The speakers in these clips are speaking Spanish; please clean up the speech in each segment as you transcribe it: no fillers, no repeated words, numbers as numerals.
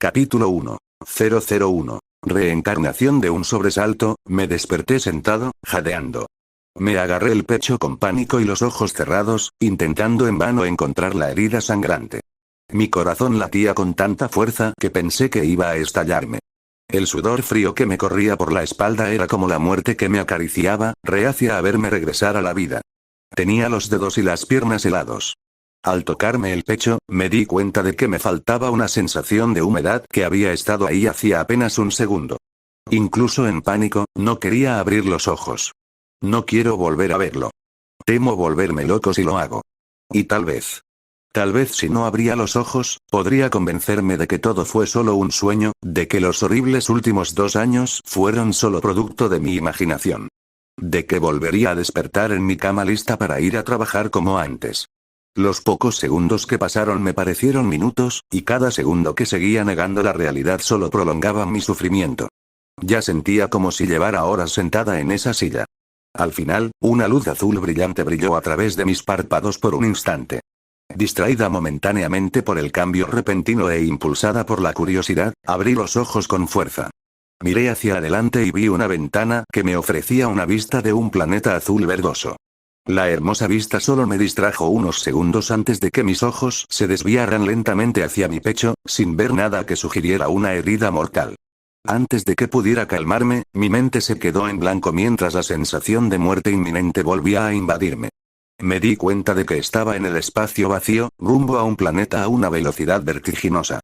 Capítulo 1.001. Reencarnación de un sobresalto. Me desperté sentado, jadeando. Me agarré el pecho con pánico y los ojos cerrados, intentando en vano encontrar la herida sangrante. Mi corazón latía con tanta fuerza que pensé que iba a estallarme. El sudor frío que me corría por la espalda era como la muerte que me acariciaba, reacia a verme regresar a la vida. Tenía los dedos y las piernas helados. Al tocarme el pecho, me di cuenta de que me faltaba una sensación de humedad que había estado ahí hacía apenas un segundo. Incluso en pánico, no quería abrir los ojos. No quiero volver a verlo. Temo volverme loco si lo hago. Y tal vez si no abría los ojos, podría convencerme de que todo fue solo un sueño, de que los horribles últimos 2 años fueron solo producto de mi imaginación. De que volvería a despertar en mi cama lista para ir a trabajar como antes. Los pocos segundos que pasaron me parecieron minutos, y cada segundo que seguía negando la realidad solo prolongaba mi sufrimiento. Ya sentía como si llevara horas sentada en esa silla. Al final, una luz azul brillante brilló a través de mis párpados por un instante. Distraída momentáneamente por el cambio repentino e impulsada por la curiosidad, abrí los ojos con fuerza. Miré hacia adelante y vi una ventana que me ofrecía una vista de un planeta azul verdoso. La hermosa vista solo me distrajo unos segundos antes de que mis ojos se desviaran lentamente hacia mi pecho, sin ver nada que sugiriera una herida mortal. Antes de que pudiera calmarme, mi mente se quedó en blanco mientras la sensación de muerte inminente volvía a invadirme. Me di cuenta de que estaba en el espacio vacío, rumbo a un planeta a una velocidad vertiginosa.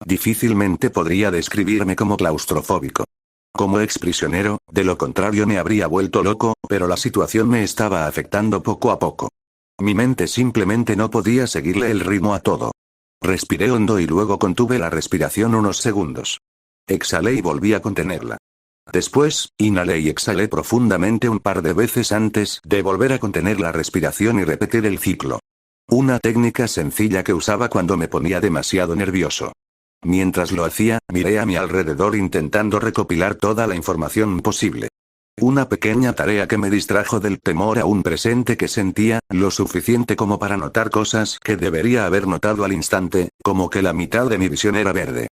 Difícilmente podría describirme como claustrofóbico. Como exprisionero, de lo contrario me habría vuelto loco, pero la situación me estaba afectando poco a poco. Mi mente simplemente no podía seguirle el ritmo a todo. Respiré hondo y luego contuve la respiración unos segundos. Exhalé y volví a contenerla. Después, inhalé y exhalé profundamente un par de veces antes de volver a contener la respiración y repetir el ciclo. Una técnica sencilla que usaba cuando me ponía demasiado nervioso. Mientras lo hacía, miré a mi alrededor intentando recopilar toda la información posible. Una pequeña tarea que me distrajo del temor aún presente que sentía, lo suficiente como para notar cosas que debería haber notado al instante, como que la mitad de mi visión era verde.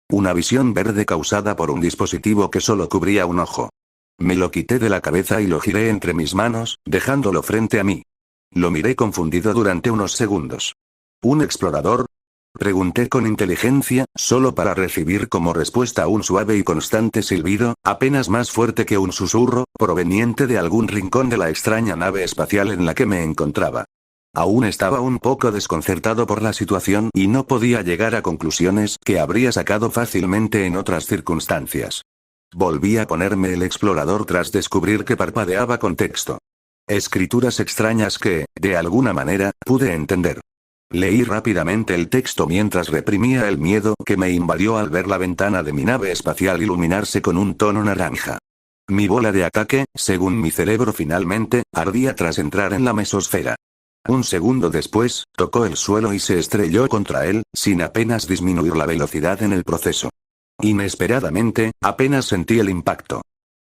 Una visión verde causada por un dispositivo que solo cubría un ojo. Me lo quité de la cabeza y lo giré entre mis manos, dejándolo frente a mí. Lo miré confundido durante unos segundos. ¿Un explorador? Pregunté con inteligencia, solo para recibir como respuesta un suave y constante silbido, apenas más fuerte que un susurro, proveniente de algún rincón de la extraña nave espacial en la que me encontraba. Aún estaba un poco desconcertado por la situación y no podía llegar a conclusiones que habría sacado fácilmente en otras circunstancias. Volví a ponerme el explorador tras descubrir que parpadeaba con texto. Escrituras extrañas que, de alguna manera, pude entender. Leí rápidamente el texto mientras reprimía el miedo que me invadió al ver la ventana de mi nave espacial iluminarse con un tono naranja. Mi bola de ataque, según mi cerebro finalmente, ardía tras entrar en la mesosfera. Un segundo después, tocó el suelo y se estrelló contra él, sin apenas disminuir la velocidad en el proceso. Inesperadamente, apenas sentí el impacto.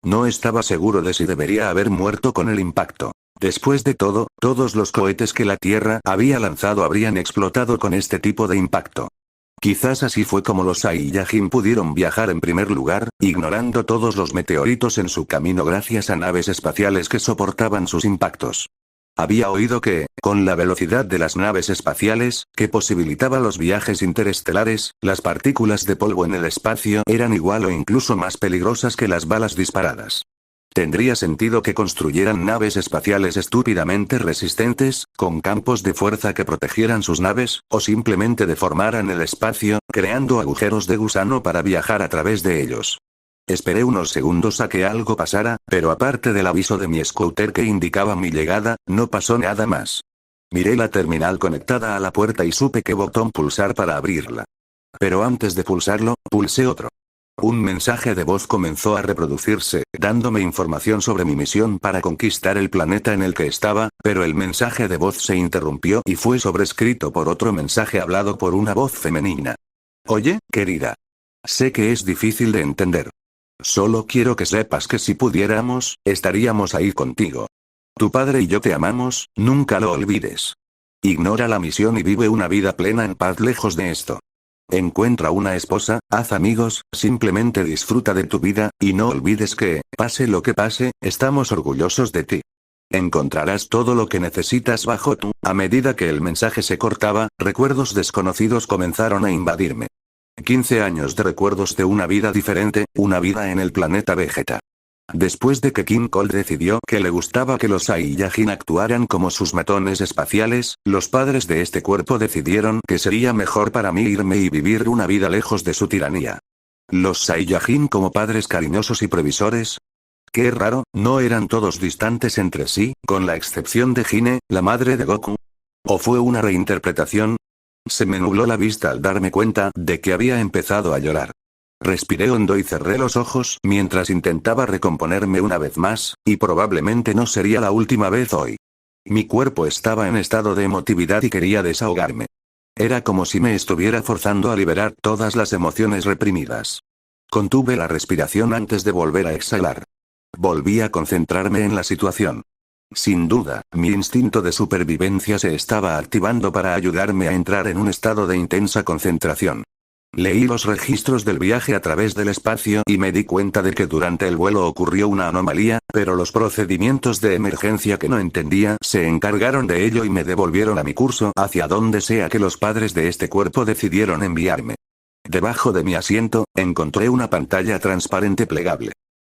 No estaba seguro de si debería haber muerto con el impacto. Después de todo, todos los cohetes que la Tierra había lanzado habrían explotado con este tipo de impacto. Quizás así fue como los Saiyajin pudieron viajar en primer lugar, ignorando todos los meteoritos en su camino gracias a naves espaciales que soportaban sus impactos. Había oído que, con la velocidad de las naves espaciales, que posibilitaba los viajes interestelares, las partículas de polvo en el espacio eran igual o incluso más peligrosas que las balas disparadas. Tendría sentido que construyeran naves espaciales estúpidamente resistentes, con campos de fuerza que protegieran sus naves, o simplemente deformaran el espacio, creando agujeros de gusano para viajar a través de ellos. Esperé unos segundos a que algo pasara, pero aparte del aviso de mi scooter que indicaba mi llegada, no pasó nada más. Miré la terminal conectada a la puerta y supe qué botón pulsar para abrirla. Pero antes de pulsarlo, pulsé otro. Un mensaje de voz comenzó a reproducirse, dándome información sobre mi misión para conquistar el planeta en el que estaba, pero el mensaje de voz se interrumpió y fue sobrescrito por otro mensaje hablado por una voz femenina. Oye, querida. Sé que es difícil de entender. Solo quiero que sepas que si pudiéramos, estaríamos ahí contigo. Tu padre y yo te amamos, nunca lo olvides. Ignora la misión y vive una vida plena en paz lejos de esto. Encuentra una esposa, haz amigos, simplemente disfruta de tu vida, y no olvides que, pase lo que pase, estamos orgullosos de ti. Encontrarás todo lo que necesitas bajo tú. A medida que el mensaje se cortaba, recuerdos desconocidos comenzaron a invadirme. 15 años de recuerdos de una vida diferente, una vida en el planeta Vegeta. Después de que King Cole decidió que le gustaba que los Saiyajin actuaran como sus matones espaciales, los padres de este cuerpo decidieron que sería mejor para mí irme y vivir una vida lejos de su tiranía. Los Saiyajin como padres cariñosos y previsores. Qué raro, no eran todos distantes entre sí, con la excepción de Hine, la madre de Goku. ¿O fue una reinterpretación? Se me nubló la vista al darme cuenta de que había empezado a llorar. Respiré hondo y cerré los ojos mientras intentaba recomponerme una vez más, y probablemente no sería la última vez hoy. Mi cuerpo estaba en estado de emotividad y quería desahogarme. Era como si me estuviera forzando a liberar todas las emociones reprimidas. Contuve la respiración antes de volver a exhalar. Volví a concentrarme en la situación. Sin duda, mi instinto de supervivencia se estaba activando para ayudarme a entrar en un estado de intensa concentración. Leí los registros del viaje a través del espacio y me di cuenta de que durante el vuelo ocurrió una anomalía, pero los procedimientos de emergencia que no entendía se encargaron de ello y me devolvieron a mi curso hacia donde sea que los padres de este cuerpo decidieron enviarme. Debajo de mi asiento, encontré una pantalla transparente plegable.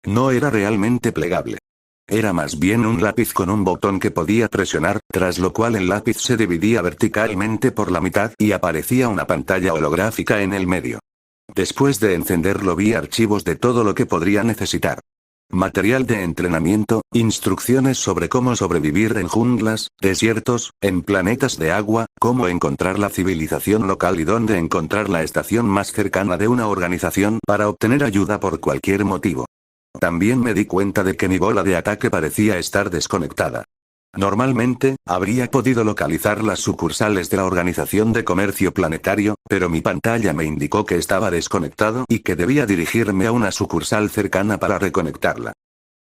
No era realmente plegable. Era más bien un lápiz con un botón que podía presionar, tras lo cual el lápiz se dividía verticalmente por la mitad y aparecía una pantalla holográfica en el medio. Después de encenderlo vi archivos de todo lo que podría necesitar. Material de entrenamiento, instrucciones sobre cómo sobrevivir en junglas, desiertos, en planetas de agua, cómo encontrar la civilización local y dónde encontrar la estación más cercana de una organización para obtener ayuda por cualquier motivo. También me di cuenta de que mi bola de ataque parecía estar desconectada. Normalmente, habría podido localizar las sucursales de la Organización de Comercio Planetario, pero mi pantalla me indicó que estaba desconectado y que debía dirigirme a una sucursal cercana para reconectarla.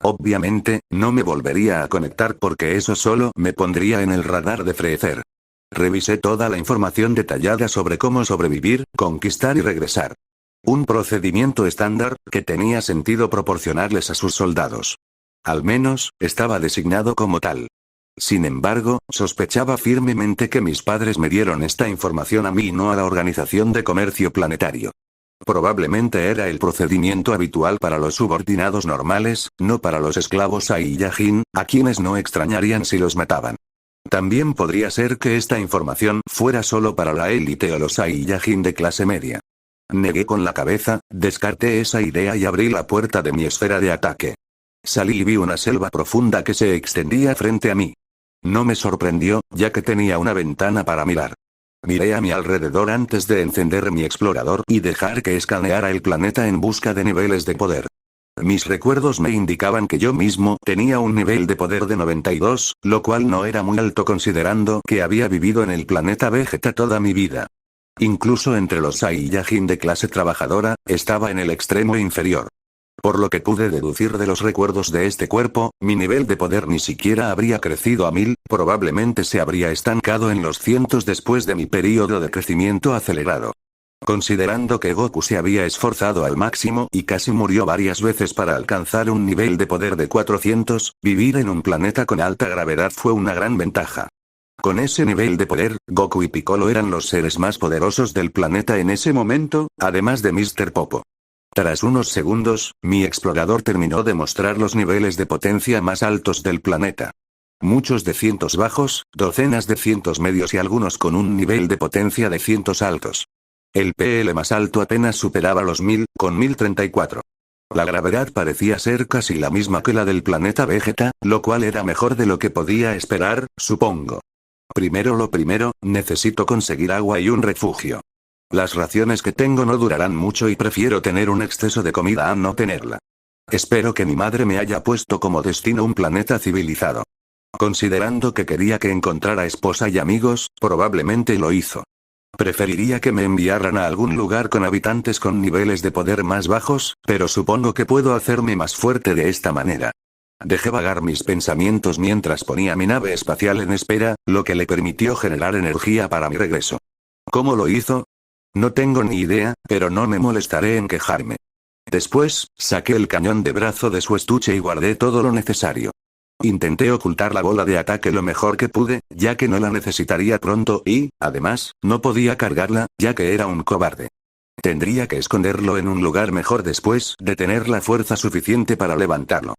Obviamente, no me volvería a conectar porque eso solo me pondría en el radar de Freezer. Revisé toda la información detallada sobre cómo sobrevivir, conquistar y regresar. Un procedimiento estándar, que tenía sentido proporcionarles a sus soldados. Al menos, estaba designado como tal. Sin embargo, sospechaba firmemente que mis padres me dieron esta información a mí y no a la Organización de Comercio Planetario. Probablemente era el procedimiento habitual para los subordinados normales, no para los esclavos Saiyajin, a quienes no extrañarían si los mataban. También podría ser que esta información fuera solo para la élite o los Saiyajin de clase media. Negué con la cabeza, descarté esa idea y abrí la puerta de mi esfera de ataque. Salí y vi una selva profunda que se extendía frente a mí. No me sorprendió, ya que tenía una ventana para mirar. Miré a mi alrededor antes de encender mi explorador y dejar que escaneara el planeta en busca de niveles de poder. Mis recuerdos me indicaban que yo mismo tenía un nivel de poder de 92, lo cual no era muy alto considerando que había vivido en el planeta Vegeta toda mi vida. Incluso entre los Saiyajin de clase trabajadora, estaba en el extremo inferior. Por lo que pude deducir de los recuerdos de este cuerpo, mi nivel de poder ni siquiera habría crecido a 1000, probablemente se habría estancado en los cientos después de mi período de crecimiento acelerado. Considerando que Goku se había esforzado al máximo y casi murió varias veces para alcanzar un nivel de poder de 400, vivir en un planeta con alta gravedad fue una gran ventaja. Con ese nivel de poder, Goku y Piccolo eran los seres más poderosos del planeta en ese momento, además de Mr. Popo. Tras unos segundos, mi explorador terminó de mostrar los niveles de potencia más altos del planeta. Muchos de cientos bajos, docenas de cientos medios y algunos con un nivel de potencia de cientos altos. El PL más alto apenas superaba los 1000, con 1034. La gravedad parecía ser casi la misma que la del planeta Vegeta, lo cual era mejor de lo que podía esperar, supongo. Primero lo primero, necesito conseguir agua y un refugio. Las raciones que tengo no durarán mucho y prefiero tener un exceso de comida a no tenerla. Espero que mi madre me haya puesto como destino un planeta civilizado. Considerando que quería que encontrara esposa y amigos, probablemente lo hizo. Preferiría que me enviaran a algún lugar con habitantes con niveles de poder más bajos, pero supongo que puedo hacerme más fuerte de esta manera. Dejé vagar mis pensamientos mientras ponía mi nave espacial en espera, lo que le permitió generar energía para mi regreso. ¿Cómo lo hizo? No tengo ni idea, pero no me molestaré en quejarme. Después, saqué el cañón de brazo de su estuche y guardé todo lo necesario. Intenté ocultar la bola de ataque lo mejor que pude, ya que no la necesitaría pronto y, además, no podía cargarla, ya que era un cobarde. Tendría que esconderlo en un lugar mejor después de tener la fuerza suficiente para levantarlo.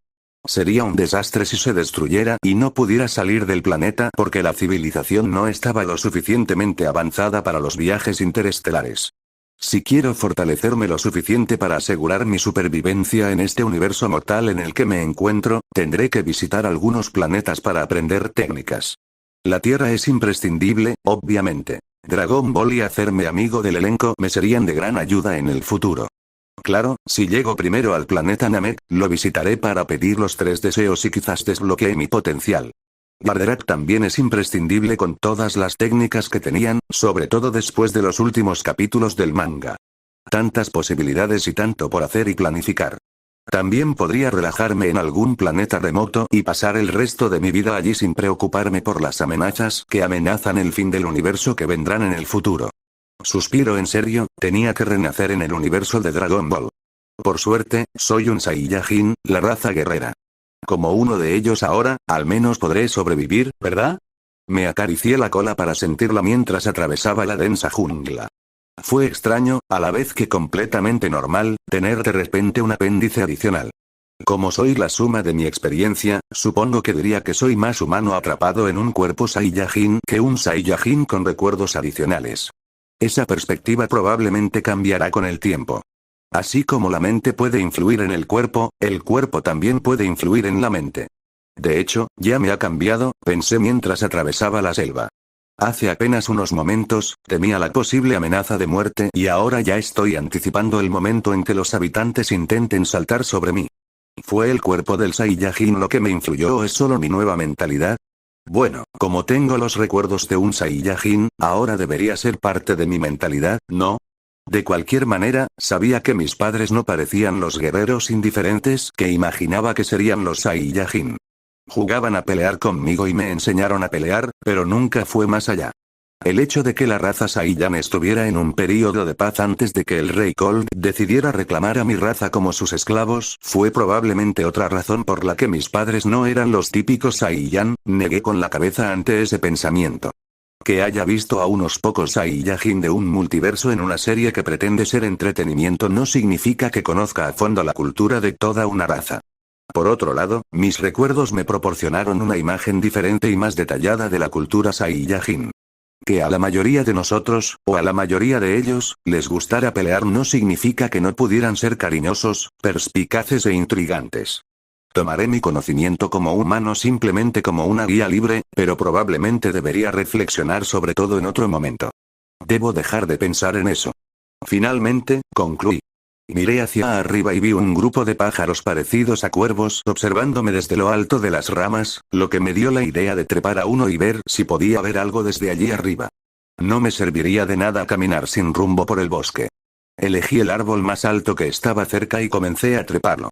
Sería un desastre si se destruyera y no pudiera salir del planeta porque la civilización no estaba lo suficientemente avanzada para los viajes interestelares. Si quiero fortalecerme lo suficiente para asegurar mi supervivencia en este universo mortal en el que me encuentro, tendré que visitar algunos planetas para aprender técnicas. La Tierra es imprescindible, obviamente. Dragon Ball y hacerme amigo del elenco me serían de gran ayuda en el futuro. Claro, si llego primero al planeta Namek, lo visitaré para pedir los 3 deseos y quizás desbloquee mi potencial. Bardock también es imprescindible con todas las técnicas que tenían, sobre todo después de los últimos capítulos del manga. Tantas posibilidades y tanto por hacer y planificar. También podría relajarme en algún planeta remoto y pasar el resto de mi vida allí sin preocuparme por las amenazas que amenazan el fin del universo que vendrán en el futuro. Suspiro en serio, tenía que renacer en el universo de Dragon Ball. Por suerte, soy un Saiyajin, la raza guerrera. Como uno de ellos ahora, al menos podré sobrevivir, ¿verdad? Me acaricié la cola para sentirla mientras atravesaba la densa jungla. Fue extraño, a la vez que completamente normal, tener de repente un apéndice adicional. Como soy la suma de mi experiencia, supongo que diría que soy más humano atrapado en un cuerpo Saiyajin que un Saiyajin con recuerdos adicionales. Esa perspectiva probablemente cambiará con el tiempo. Así como la mente puede influir en el cuerpo también puede influir en la mente. De hecho, ya me ha cambiado, pensé mientras atravesaba la selva. Hace apenas unos momentos, temía la posible amenaza de muerte y ahora ya estoy anticipando el momento en que los habitantes intenten saltar sobre mí. ¿Fue el cuerpo del Saiyajin lo que me influyó o es solo mi nueva mentalidad? Bueno, como tengo los recuerdos de un Saiyajin, ahora debería ser parte de mi mentalidad, ¿no? De cualquier manera, sabía que mis padres no parecían los guerreros indiferentes que imaginaba que serían los Saiyajin. Jugaban a pelear conmigo y me enseñaron a pelear, pero nunca fue más allá. El hecho de que la raza Saiyan estuviera en un período de paz antes de que el rey Cold decidiera reclamar a mi raza como sus esclavos, fue probablemente otra razón por la que mis padres no eran los típicos Saiyan, negué con la cabeza ante ese pensamiento. Que haya visto a unos pocos Saiyajin de un multiverso en una serie que pretende ser entretenimiento no significa que conozca a fondo la cultura de toda una raza. Por otro lado, mis recuerdos me proporcionaron una imagen diferente y más detallada de la cultura Saiyajin. Que a la mayoría de nosotros, o a la mayoría de ellos, les gustara pelear no significa que no pudieran ser cariñosos, perspicaces e intrigantes. Tomaré mi conocimiento como humano simplemente como una guía libre, pero probablemente debería reflexionar sobre todo en otro momento. Debo dejar de pensar en eso. Finalmente, concluí. Miré hacia arriba y vi un grupo de pájaros parecidos a cuervos observándome desde lo alto de las ramas, lo que me dio la idea de trepar a uno y ver si podía ver algo desde allí arriba. No me serviría de nada caminar sin rumbo por el bosque. Elegí el árbol más alto que estaba cerca y comencé a treparlo.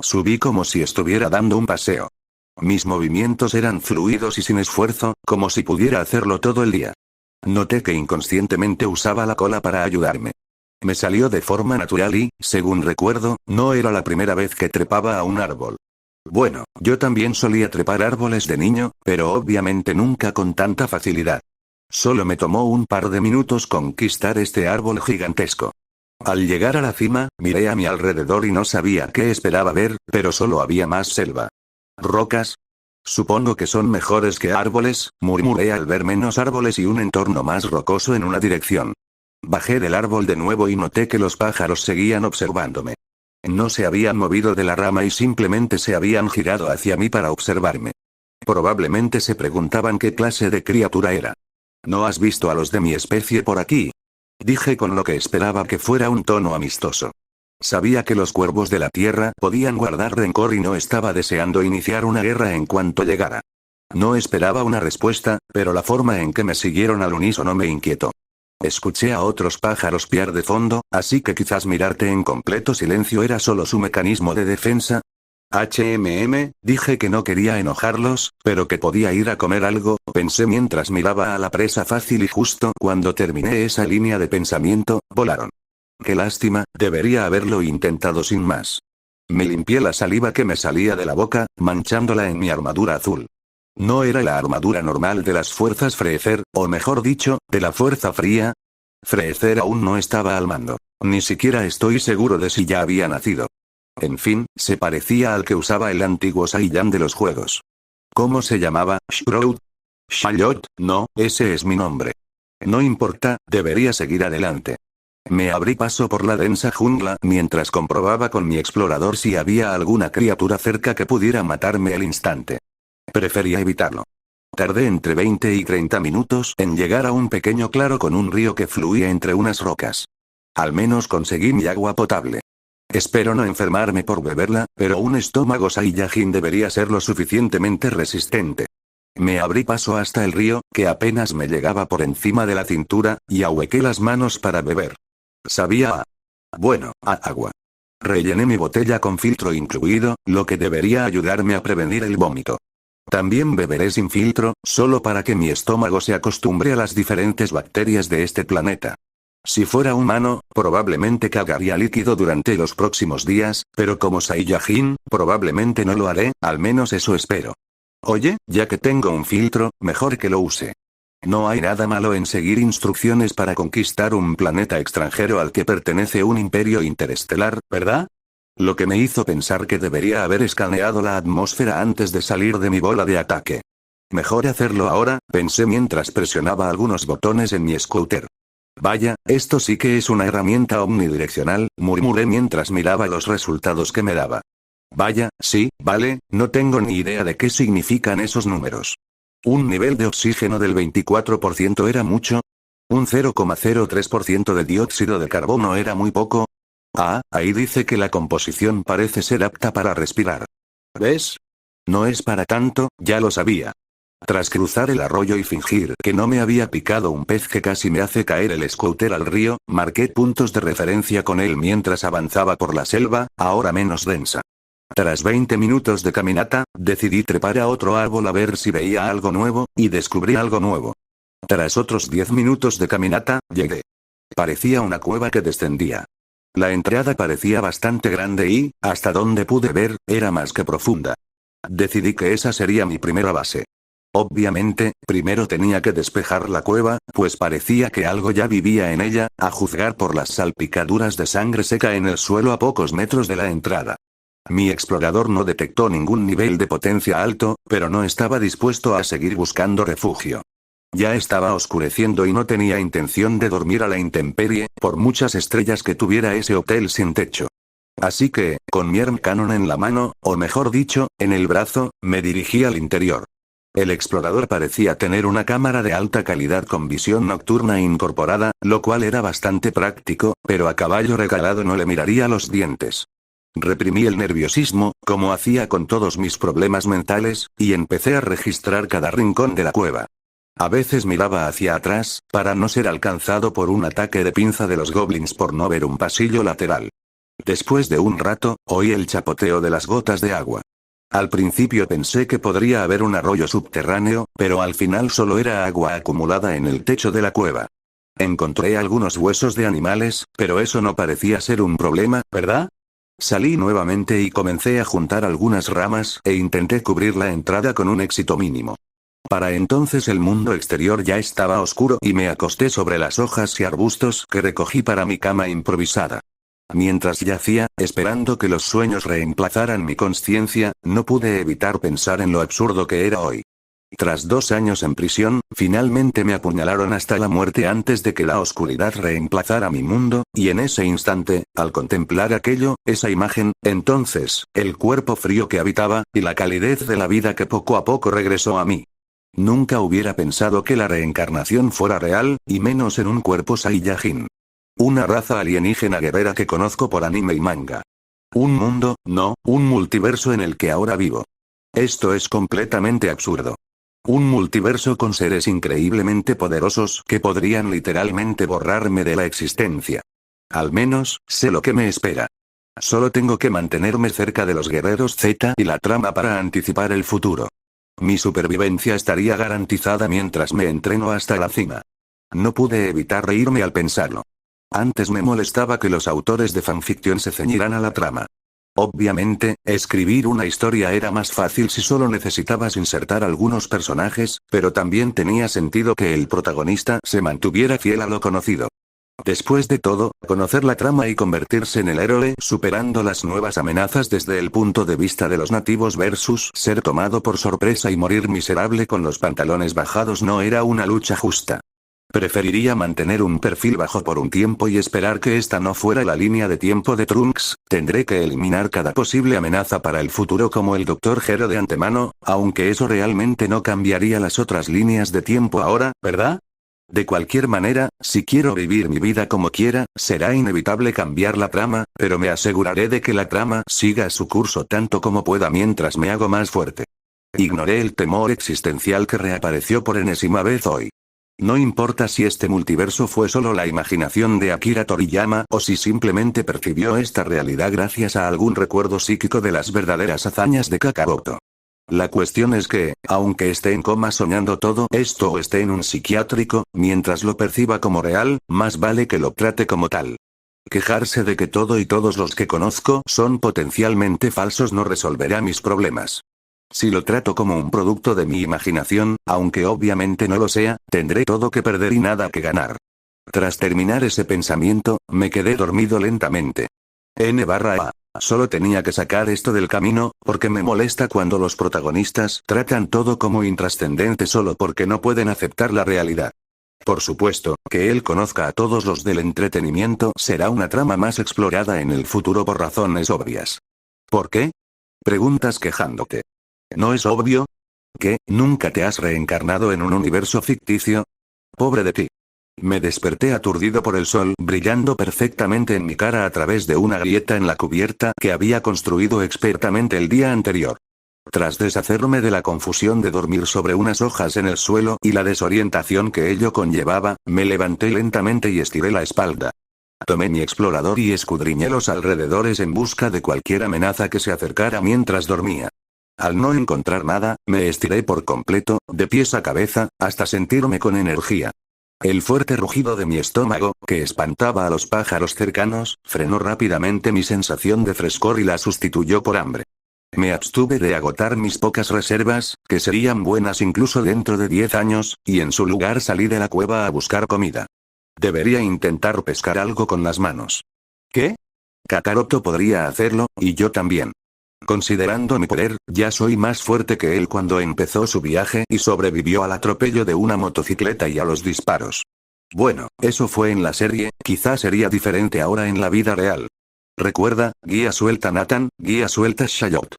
Subí como si estuviera dando un paseo. Mis movimientos eran fluidos y sin esfuerzo, como si pudiera hacerlo todo el día. Noté que inconscientemente usaba la cola para ayudarme. Me salió de forma natural y, según recuerdo, no era la primera vez que trepaba a un árbol. Bueno, yo también solía trepar árboles de niño, pero obviamente nunca con tanta facilidad. Solo me tomó un par de minutos conquistar este árbol gigantesco. Al llegar a la cima, miré a mi alrededor y no sabía qué esperaba ver, pero solo había más selva. ¿Rocas? Supongo que son mejores que árboles, murmuré al ver menos árboles y un entorno más rocoso en una dirección. Bajé del árbol de nuevo y noté que los pájaros seguían observándome. No se habían movido de la rama y simplemente se habían girado hacia mí para observarme. Probablemente se preguntaban qué clase de criatura era. ¿No has visto a los de mi especie por aquí? Dije con lo que esperaba que fuera un tono amistoso. Sabía que los cuervos de la tierra podían guardar rencor y no estaba deseando iniciar una guerra en cuanto llegara. No esperaba una respuesta, pero la forma en que me siguieron al unísono me inquietó. Escuché a otros pájaros piar de fondo, así que quizás mirarte en completo silencio era solo su mecanismo de defensa. Dije que no quería enojarlos, pero que podía ir a comer algo, pensé mientras miraba a la presa fácil y justo cuando terminé esa línea de pensamiento, volaron. Qué lástima, debería haberlo intentado sin más. Me limpié la saliva que me salía de la boca, manchándola en mi armadura azul. No era la armadura normal de las fuerzas Freezer, o mejor dicho, de la fuerza fría. Freezer aún no estaba al mando. Ni siquiera estoy seguro de si ya había nacido. En fin, se parecía al que usaba el antiguo Saiyan de los juegos. ¿Cómo se llamaba? Shroud. Shallot, no, ese es mi nombre. No importa, debería seguir adelante. Me abrí paso por la densa jungla mientras comprobaba con mi explorador si había alguna criatura cerca que pudiera matarme al instante. Prefería evitarlo. Tardé entre 20 y 30 minutos en llegar a un pequeño claro con un río que fluía entre unas rocas. Al menos conseguí mi agua potable. Espero no enfermarme por beberla, pero un estómago Saiyajin debería ser lo suficientemente resistente. Me abrí paso hasta el río, que apenas me llegaba por encima de la cintura, y ahuequé las manos para beber. Sabía a agua. Rellené mi botella con filtro incluido, lo que debería ayudarme a prevenir el vómito. También beberé sin filtro, solo para que mi estómago se acostumbre a las diferentes bacterias de este planeta. Si fuera humano, probablemente cagaría líquido durante los próximos días, pero como Saiyajin, probablemente no lo haré, al menos eso espero. Oye, ya que tengo un filtro, mejor que lo use. No hay nada malo en seguir instrucciones para conquistar un planeta extranjero al que pertenece un imperio interestelar, ¿verdad? Lo que me hizo pensar que debería haber escaneado la atmósfera antes de salir de mi bola de ataque. Mejor hacerlo ahora, pensé mientras presionaba algunos botones en mi scooter. Vaya, esto sí que es una herramienta omnidireccional, murmuré mientras miraba los resultados que me daba. Vaya, sí, vale, no tengo ni idea de qué significan esos números. ¿Un nivel de oxígeno del 24% era mucho? ¿Un 0,03% de dióxido de carbono era muy poco? Ah, ahí dice que la composición parece ser apta para respirar. ¿Ves? No es para tanto, ya lo sabía. Tras cruzar el arroyo y fingir que no me había picado un pez que casi me hace caer el scooter al río, marqué puntos de referencia con él mientras avanzaba por la selva, ahora menos densa. Tras 20 minutos de caminata, decidí trepar a otro árbol a ver si veía algo nuevo, y descubrí algo nuevo. Tras otros 10 minutos de caminata, llegué. Parecía una cueva que descendía. La entrada parecía bastante grande y, hasta donde pude ver, era más que profunda. Decidí que esa sería mi primera base. Obviamente, primero tenía que despejar la cueva, pues parecía que algo ya vivía en ella, a juzgar por las salpicaduras de sangre seca en el suelo a pocos metros de la entrada. Mi explorador no detectó ningún nivel de potencia alto, pero no estaba dispuesto a seguir buscando refugio. Ya estaba oscureciendo y no tenía intención de dormir a la intemperie, por muchas estrellas que tuviera ese hotel sin techo. Así que, con mi Erm Cannon en la mano, o mejor dicho, en el brazo, me dirigí al interior. El explorador parecía tener una cámara de alta calidad con visión nocturna incorporada, lo cual era bastante práctico, pero a caballo regalado no le miraría los dientes. Reprimí el nerviosismo, como hacía con todos mis problemas mentales, y empecé a registrar cada rincón de la cueva. A veces miraba hacia atrás, para no ser alcanzado por un ataque de pinza de los goblins por no ver un pasillo lateral. Después de un rato, oí el chapoteo de las gotas de agua. Al principio pensé que podría haber un arroyo subterráneo, pero al final solo era agua acumulada en el techo de la cueva. Encontré algunos huesos de animales, pero eso no parecía ser un problema, ¿verdad? Salí nuevamente y comencé a juntar algunas ramas e intenté cubrir la entrada con un éxito mínimo. Para entonces el mundo exterior ya estaba oscuro y me acosté sobre las hojas y arbustos que recogí para mi cama improvisada. Mientras yacía, esperando que los sueños reemplazaran mi consciencia, no pude evitar pensar en lo absurdo que era hoy. Tras 2 años en prisión, finalmente me apuñalaron hasta la muerte antes de que la oscuridad reemplazara mi mundo, y en ese instante, al contemplar aquello, esa imagen, entonces, el cuerpo frío que habitaba, y la calidez de la vida que poco a poco regresó a mí. Nunca hubiera pensado que la reencarnación fuera real, y menos en un cuerpo Saiyajin. Una raza alienígena guerrera que conozco por anime y manga. Un mundo, no, un multiverso en el que ahora vivo. Esto es completamente absurdo. Un multiverso con seres increíblemente poderosos que podrían literalmente borrarme de la existencia. Al menos, sé lo que me espera. Solo tengo que mantenerme cerca de los guerreros Z y la trama para anticipar el futuro. Mi supervivencia estaría garantizada mientras me entreno hasta la cima. No pude evitar reírme al pensarlo. Antes me molestaba que los autores de fanfiction se ceñieran a la trama. Obviamente, escribir una historia era más fácil si solo necesitabas insertar algunos personajes, pero también tenía sentido que el protagonista se mantuviera fiel a lo conocido. Después de todo, conocer la trama y convertirse en el héroe superando las nuevas amenazas desde el punto de vista de los nativos versus ser tomado por sorpresa y morir miserable con los pantalones bajados no era una lucha justa. Preferiría mantener un perfil bajo por un tiempo y esperar que esta no fuera la línea de tiempo de Trunks. Tendré que eliminar cada posible amenaza para el futuro como el Dr. Gero de antemano, aunque eso realmente no cambiaría las otras líneas de tiempo ahora, ¿verdad? De cualquier manera, si quiero vivir mi vida como quiera, será inevitable cambiar la trama, pero me aseguraré de que la trama siga su curso tanto como pueda mientras me hago más fuerte. Ignoré el temor existencial que reapareció por enésima vez hoy. No importa si este multiverso fue solo la imaginación de Akira Toriyama o si simplemente percibió esta realidad gracias a algún recuerdo psíquico de las verdaderas hazañas de Kakaroto. La cuestión es que, aunque esté en coma soñando todo esto o esté en un psiquiátrico, mientras lo perciba como real, más vale que lo trate como tal. Quejarse de que todo y todos los que conozco son potencialmente falsos no resolverá mis problemas. Si lo trato como un producto de mi imaginación, aunque obviamente no lo sea, tendré todo que perder y nada que ganar. Tras terminar ese pensamiento, me quedé dormido lentamente. N/A. Solo tenía que sacar esto del camino, porque me molesta cuando los protagonistas tratan todo como intrascendente solo porque no pueden aceptar la realidad. Por supuesto, que él conozca a todos los del entretenimiento será una trama más explorada en el futuro por razones obvias. ¿Por qué? Preguntas quejándote. ¿No es obvio? ¿Que nunca te has reencarnado en un universo ficticio? Pobre de ti. Me desperté aturdido por el sol brillando perfectamente en mi cara a través de una grieta en la cubierta que había construido expertamente el día anterior. Tras deshacerme de la confusión de dormir sobre unas hojas en el suelo y la desorientación que ello conllevaba, me levanté lentamente y estiré la espalda. Tomé mi explorador y escudriñé los alrededores en busca de cualquier amenaza que se acercara mientras dormía. Al no encontrar nada, me estiré por completo, de pies a cabeza, hasta sentirme con energía. El fuerte rugido de mi estómago, que espantaba a los pájaros cercanos, frenó rápidamente mi sensación de frescor y la sustituyó por hambre. Me abstuve de agotar mis pocas reservas, que serían buenas incluso dentro de 10 años, y en su lugar salí de la cueva a buscar comida. Debería intentar pescar algo con las manos. ¿Qué? Kakaroto podría hacerlo, y yo también. Considerando mi poder, ya soy más fuerte que él cuando empezó su viaje y sobrevivió al atropello de una motocicleta y a los disparos. Bueno, eso fue en la serie, quizás sería diferente ahora en la vida real. Recuerda, guía suelta Nathan, guía suelta Shayot.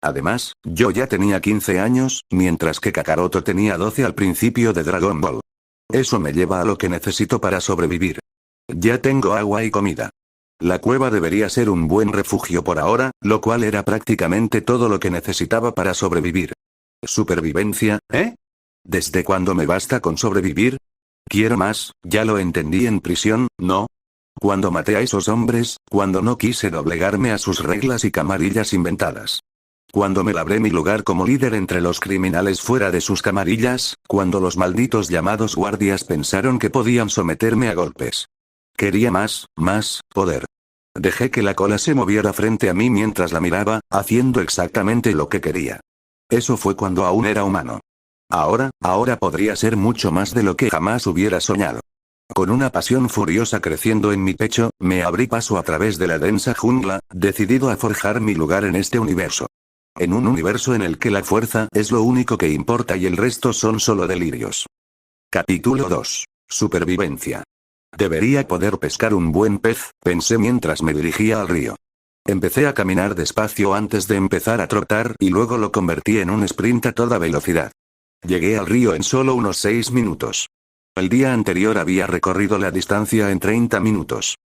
Además, yo ya tenía 15 años, mientras que Kakaroto tenía 12 al principio de Dragon Ball. Eso me lleva a lo que necesito para sobrevivir. Ya tengo agua y comida. La cueva debería ser un buen refugio por ahora, lo cual era prácticamente todo lo que necesitaba para sobrevivir. ¿Supervivencia, eh? ¿Desde cuándo me basta con sobrevivir? Quiero más, ya lo entendí en prisión, ¿no? Cuando maté a esos hombres, cuando no quise doblegarme a sus reglas y camarillas inventadas. Cuando me labré mi lugar como líder entre los criminales fuera de sus camarillas, cuando los malditos llamados guardias pensaron que podían someterme a golpes. Quería más poder. Dejé que la cola se moviera frente a mí mientras la miraba, haciendo exactamente lo que quería. Eso fue cuando aún era humano. Ahora podría ser mucho más de lo que jamás hubiera soñado. Con una pasión furiosa creciendo en mi pecho, me abrí paso a través de la densa jungla, decidido a forjar mi lugar en este universo. En un universo en el que la fuerza es lo único que importa y el resto son solo delirios. Capítulo 2. Supervivencia. Debería poder pescar un buen pez, pensé mientras me dirigía al río. Empecé a caminar despacio antes de empezar a trotar y luego lo convertí en un sprint a toda velocidad. Llegué al río en solo unos 6 minutos. El día anterior había recorrido la distancia en 30 minutos.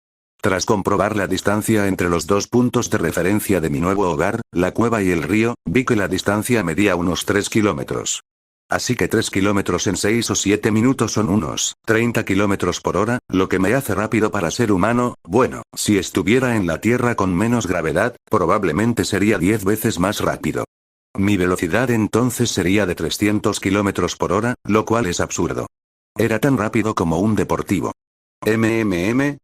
Tras comprobar la distancia entre los dos puntos de referencia de mi nuevo hogar, la cueva y el río, vi que la distancia medía unos 3 kilómetros. Así que 3 kilómetros en 6 o 7 minutos son unos 30 kilómetros por hora, lo que me hace rápido para ser humano. Bueno, si estuviera en la Tierra con menos gravedad, probablemente sería 10 veces más rápido. Mi velocidad entonces sería de 300 kilómetros por hora, lo cual es absurdo. Era tan rápido como un deportivo.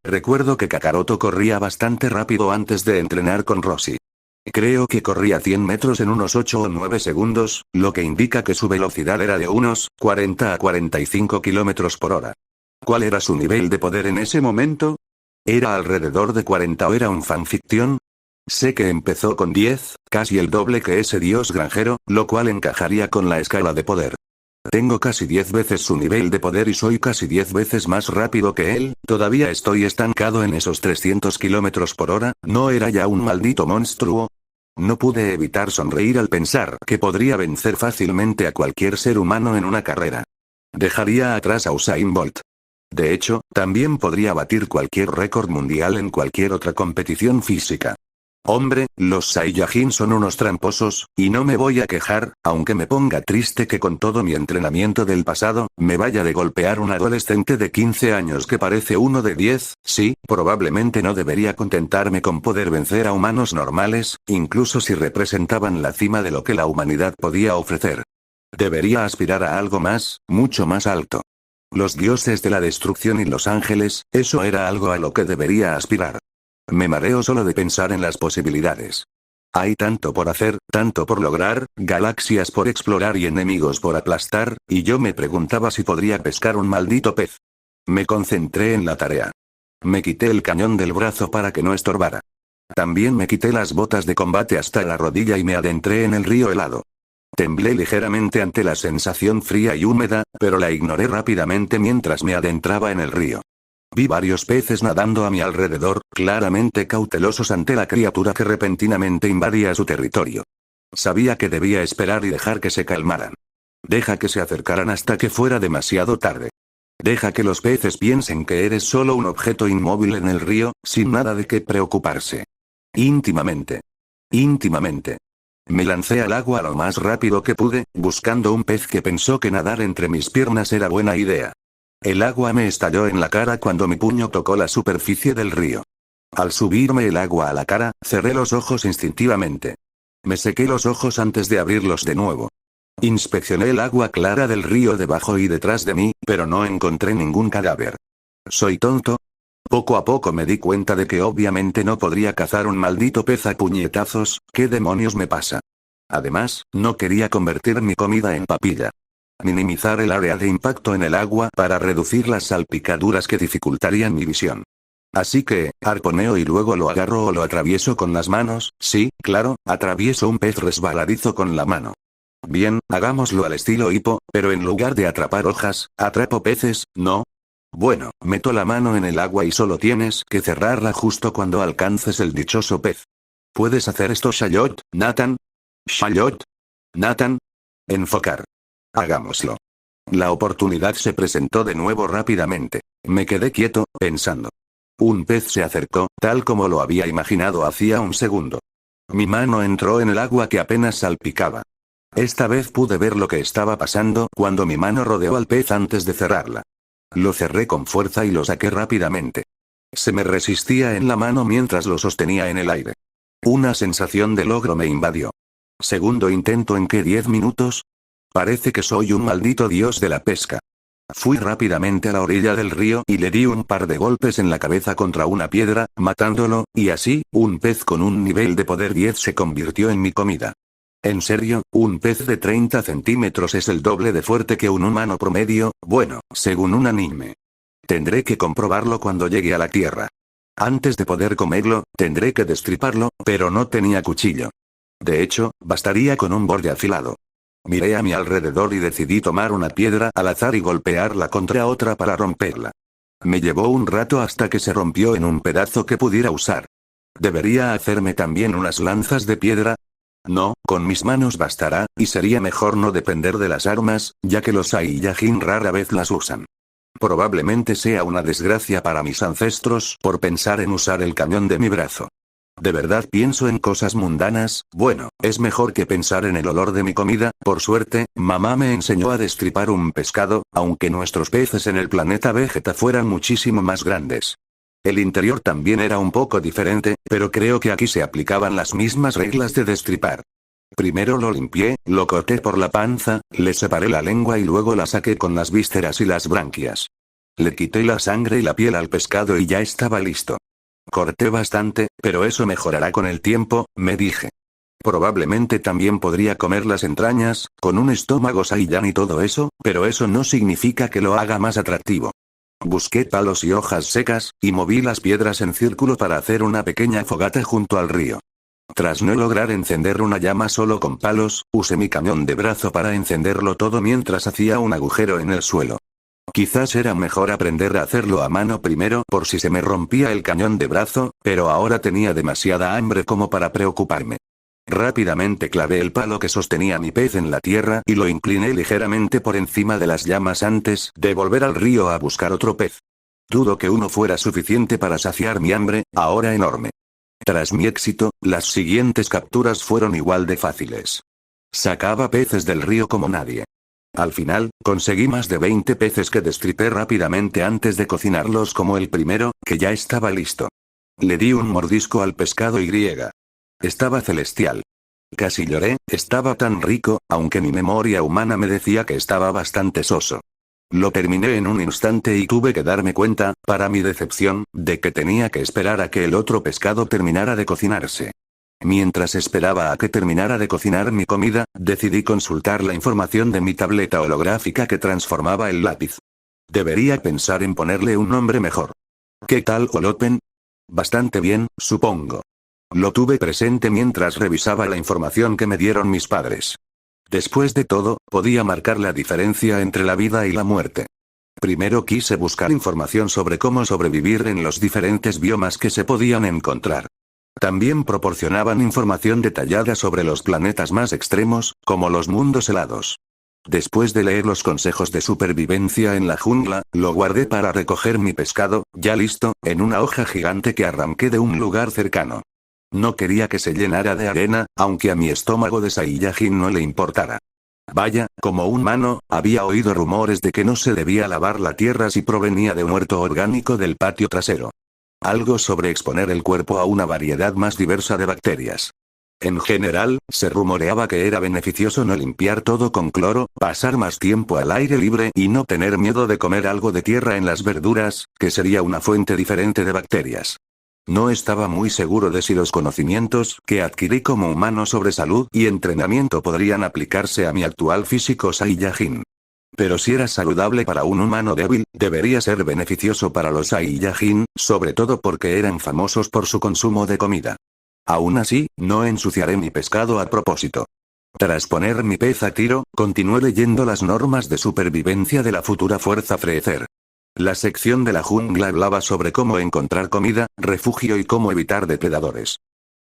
Recuerdo que Kakaroto corría bastante rápido antes de entrenar con Roshi. Creo que corría 100 metros en unos 8 o 9 segundos, lo que indica que su velocidad era de unos 40 a 45 kilómetros por hora. ¿Cuál era su nivel de poder en ese momento? ¿Era alrededor de 40 o era un fanficción? Sé que empezó con 10, casi el doble que ese dios granjero, lo cual encajaría con la escala de poder. Tengo casi 10 veces su nivel de poder y soy casi 10 veces más rápido que él. Todavía estoy estancado en esos 300 kilómetros por hora, ¿no era ya un maldito monstruo? No pude evitar sonreír al pensar que podría vencer fácilmente a cualquier ser humano en una carrera. Dejaría atrás a Usain Bolt. De hecho, también podría batir cualquier récord mundial en cualquier otra competición física. Hombre, los Saiyajin son unos tramposos, y no me voy a quejar, aunque me ponga triste que con todo mi entrenamiento del pasado, me vaya de golpear un adolescente de 15 años que parece uno de 10, sí, probablemente no debería contentarme con poder vencer a humanos normales, incluso si representaban la cima de lo que la humanidad podía ofrecer. Debería aspirar a algo más, mucho más alto. Los dioses de la destrucción y los ángeles, eso era algo a lo que debería aspirar. Me mareo solo de pensar en las posibilidades. Hay tanto por hacer, tanto por lograr, galaxias por explorar y enemigos por aplastar, y yo me preguntaba si podría pescar un maldito pez. Me concentré en la tarea. Me quité el cañón del brazo para que no estorbara. También me quité las botas de combate hasta la rodilla y me adentré en el río helado. Temblé ligeramente ante la sensación fría y húmeda, pero la ignoré rápidamente mientras me adentraba en el río. Vi varios peces nadando a mi alrededor, claramente cautelosos ante la criatura que repentinamente invadía su territorio. Sabía que debía esperar y dejar que se calmaran. Deja que se acercaran hasta que fuera demasiado tarde. Deja que los peces piensen que eres solo un objeto inmóvil en el río, sin nada de qué preocuparse. Íntimamente. Me lancé al agua lo más rápido que pude, buscando un pez que pensó que nadar entre mis piernas era buena idea. El agua me estalló en la cara cuando mi puño tocó la superficie del río. Al subirme el agua a la cara, cerré los ojos instintivamente. Me sequé los ojos antes de abrirlos de nuevo. Inspeccioné el agua clara del río debajo y detrás de mí, pero no encontré ningún cadáver. ¿Soy tonto? Poco a poco me di cuenta de que obviamente no podría cazar un maldito pez a puñetazos. ¿Qué demonios me pasa? Además, no quería convertir mi comida en papilla. Minimizar el área de impacto en el agua para reducir las salpicaduras que dificultarían mi visión. Así que, arponeo y luego lo agarro o lo atravieso con las manos. Sí, claro, atravieso un pez resbaladizo con la mano. Bien, hagámoslo al estilo hipo, pero en lugar de atrapar hojas, atrapo peces, ¿no? Bueno, meto la mano en el agua y solo tienes que cerrarla justo cuando alcances el dichoso pez. ¿Puedes hacer esto, Shallot, Nathan? ¿Shallot? Nathan? Enfocar. Hagámoslo. La oportunidad se presentó de nuevo rápidamente. Me quedé quieto, pensando. Un pez se acercó, tal como lo había imaginado hacía un segundo. Mi mano entró en el agua que apenas salpicaba. Esta vez pude ver lo que estaba pasando cuando mi mano rodeó al pez antes de cerrarla. Lo cerré con fuerza y lo saqué rápidamente. Se me resistía en la mano mientras lo sostenía en el aire. Una sensación de logro me invadió. Segundo intento en que 10 minutos. Parece que soy un maldito dios de la pesca. Fui rápidamente a la orilla del río y le di un par de golpes en la cabeza contra una piedra, matándolo, y así, un pez con un nivel de poder 10 se convirtió en mi comida. En serio, un pez de 30 centímetros es el doble de fuerte que un humano promedio, bueno, según un anime. Tendré que comprobarlo cuando llegue a la tierra. Antes de poder comerlo, tendré que destriparlo, pero no tenía cuchillo. De hecho, bastaría con un borde afilado. Miré a mi alrededor y decidí tomar una piedra al azar y golpearla contra otra para romperla. Me llevó un rato hasta que se rompió en un pedazo que pudiera usar. ¿Debería hacerme también unas lanzas de piedra? No, con mis manos bastará, y sería mejor no depender de las armas, ya que los Saiyajin rara vez las usan. Probablemente sea una desgracia para mis ancestros por pensar en usar el cañón de mi brazo. ¿De verdad pienso en cosas mundanas? Bueno, es mejor que pensar en el olor de mi comida. Por suerte, mamá me enseñó a destripar un pescado, aunque nuestros peces en el planeta Vegeta fueran muchísimo más grandes. El interior también era un poco diferente, pero creo que aquí se aplicaban las mismas reglas de destripar. Primero lo limpié, lo corté por la panza, le separé la lengua y luego la saqué con las vísceras y las branquias. Le quité la sangre y la piel al pescado y ya estaba listo. Corté bastante, pero eso mejorará con el tiempo, me dije. Probablemente también podría comer las entrañas, con un estómago Saiyan y todo eso, pero eso no significa que lo haga más atractivo. Busqué palos y hojas secas, y moví las piedras en círculo para hacer una pequeña fogata junto al río. Tras no lograr encender una llama solo con palos, usé mi cañón de brazo para encenderlo todo mientras hacía un agujero en el suelo. Quizás era mejor aprender a hacerlo a mano primero por si se me rompía el cañón de brazo, pero ahora tenía demasiada hambre como para preocuparme. Rápidamente clavé el palo que sostenía mi pez en la tierra y lo incliné ligeramente por encima de las llamas antes de volver al río a buscar otro pez. Dudo que uno fuera suficiente para saciar mi hambre, ahora enorme. Tras mi éxito, las siguientes capturas fueron igual de fáciles. Sacaba peces del río como nadie. Al final, conseguí más de 20 peces que destripé rápidamente antes de cocinarlos como el primero, que ya estaba listo. Le di un mordisco al pescado y estaba celestial. Casi lloré, estaba tan rico, aunque mi memoria humana me decía que estaba bastante soso. Lo terminé en un instante y tuve que darme cuenta, para mi decepción, de que tenía que esperar a que el otro pescado terminara de cocinarse. Mientras esperaba a que terminara de cocinar mi comida, decidí consultar la información de mi tableta holográfica que transformaba el lápiz. Debería pensar en ponerle un nombre mejor. ¿Qué tal, Holopen? Bastante bien, supongo. Lo tuve presente mientras revisaba la información que me dieron mis padres. Después de todo, podía marcar la diferencia entre la vida y la muerte. Primero quise buscar información sobre cómo sobrevivir en los diferentes biomas que se podían encontrar. También proporcionaban información detallada sobre los planetas más extremos, como los mundos helados. Después de leer los consejos de supervivencia en la jungla, lo guardé para recoger mi pescado, ya listo, en una hoja gigante que arranqué de un lugar cercano. No quería que se llenara de arena, aunque a mi estómago de Saiyajin no le importara. Vaya, como humano, había oído rumores de que no se debía lavar la tierra si provenía de un huerto orgánico del patio trasero. Algo sobre exponer el cuerpo a una variedad más diversa de bacterias. En general, se rumoreaba que era beneficioso no limpiar todo con cloro, pasar más tiempo al aire libre y no tener miedo de comer algo de tierra en las verduras, que sería una fuente diferente de bacterias. No estaba muy seguro de si los conocimientos que adquirí como humano sobre salud y entrenamiento podrían aplicarse a mi actual físico Saiyajin. Pero si era saludable para un humano débil, debería ser beneficioso para los Saiyajin, sobre todo porque eran famosos por su consumo de comida. Aún así, no ensuciaré mi pescado a propósito. Tras poner mi pez a tiro, continué leyendo las normas de supervivencia de la futura Fuerza Freezer. La sección de la jungla hablaba sobre cómo encontrar comida, refugio y cómo evitar depredadores.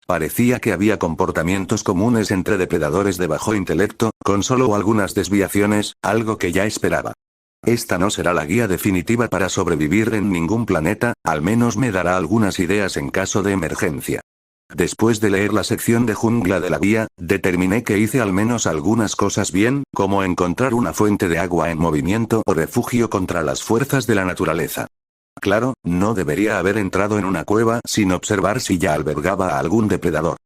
Parecía que había comportamientos comunes entre depredadores de bajo intelecto, con solo algunas desviaciones, algo que ya esperaba. Esta no será la guía definitiva para sobrevivir en ningún planeta, al menos me dará algunas ideas en caso de emergencia. Después de leer la sección de jungla de la guía, determiné que hice al menos algunas cosas bien, como encontrar una fuente de agua en movimiento o refugio contra las fuerzas de la naturaleza. Claro, no debería haber entrado en una cueva sin observar si ya albergaba a algún depredador.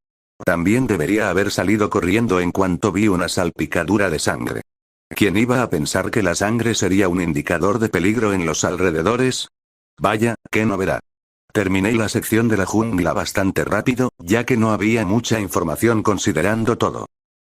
También debería haber salido corriendo en cuanto vi una salpicadura de sangre. ¿Quién iba a pensar que la sangre sería un indicador de peligro en los alrededores? Vaya, qué novedad. Terminé la sección de la jungla bastante rápido, ya que no había mucha información considerando todo.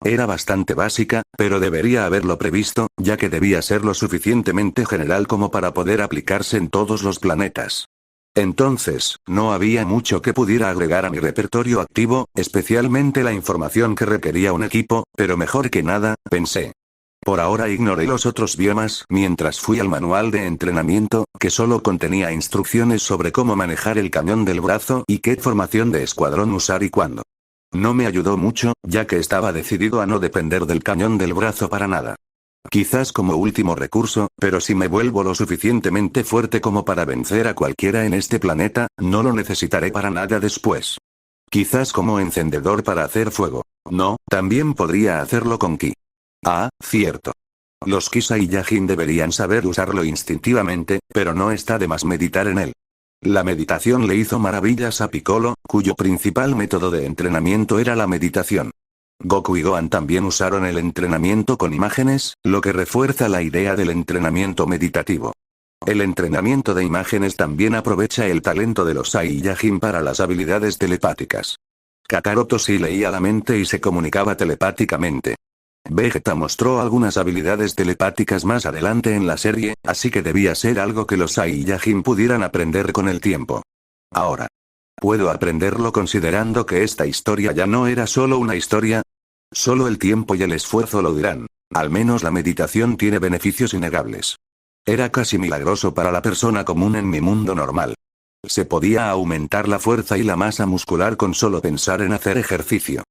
Era bastante básica, pero debería haberlo previsto, ya que debía ser lo suficientemente general como para poder aplicarse en todos los planetas. Entonces, no había mucho que pudiera agregar a mi repertorio activo, especialmente la información que requería un equipo, pero mejor que nada, pensé. Por ahora ignoré los otros biomas mientras fui al manual de entrenamiento, que solo contenía instrucciones sobre cómo manejar el cañón del brazo y qué formación de escuadrón usar y cuándo. No me ayudó mucho, ya que estaba decidido a no depender del cañón del brazo para nada. Quizás como último recurso, pero si me vuelvo lo suficientemente fuerte como para vencer a cualquiera en este planeta, no lo necesitaré para nada después. Quizás como encendedor para hacer fuego. No, también podría hacerlo con ki. Ah, cierto. Los ki Saiyajin deberían saber usarlo instintivamente, pero no está de más meditar en él. La meditación le hizo maravillas a Piccolo, cuyo principal método de entrenamiento era la meditación. Goku y Gohan también usaron el entrenamiento con imágenes, lo que refuerza la idea del entrenamiento meditativo. El entrenamiento de imágenes también aprovecha el talento de los Saiyajin para las habilidades telepáticas. Kakaroto sí leía la mente y se comunicaba telepáticamente. Vegeta mostró algunas habilidades telepáticas más adelante en la serie, así que debía ser algo que los Saiyajin pudieran aprender con el tiempo. Ahora, ¿puedo aprenderlo considerando que esta historia ya no era solo una historia? Solo el tiempo y el esfuerzo lo dirán. Al menos la meditación tiene beneficios innegables. Era casi milagroso para la persona común en mi mundo normal. Se podía aumentar la fuerza y la masa muscular con solo pensar en hacer ejercicio.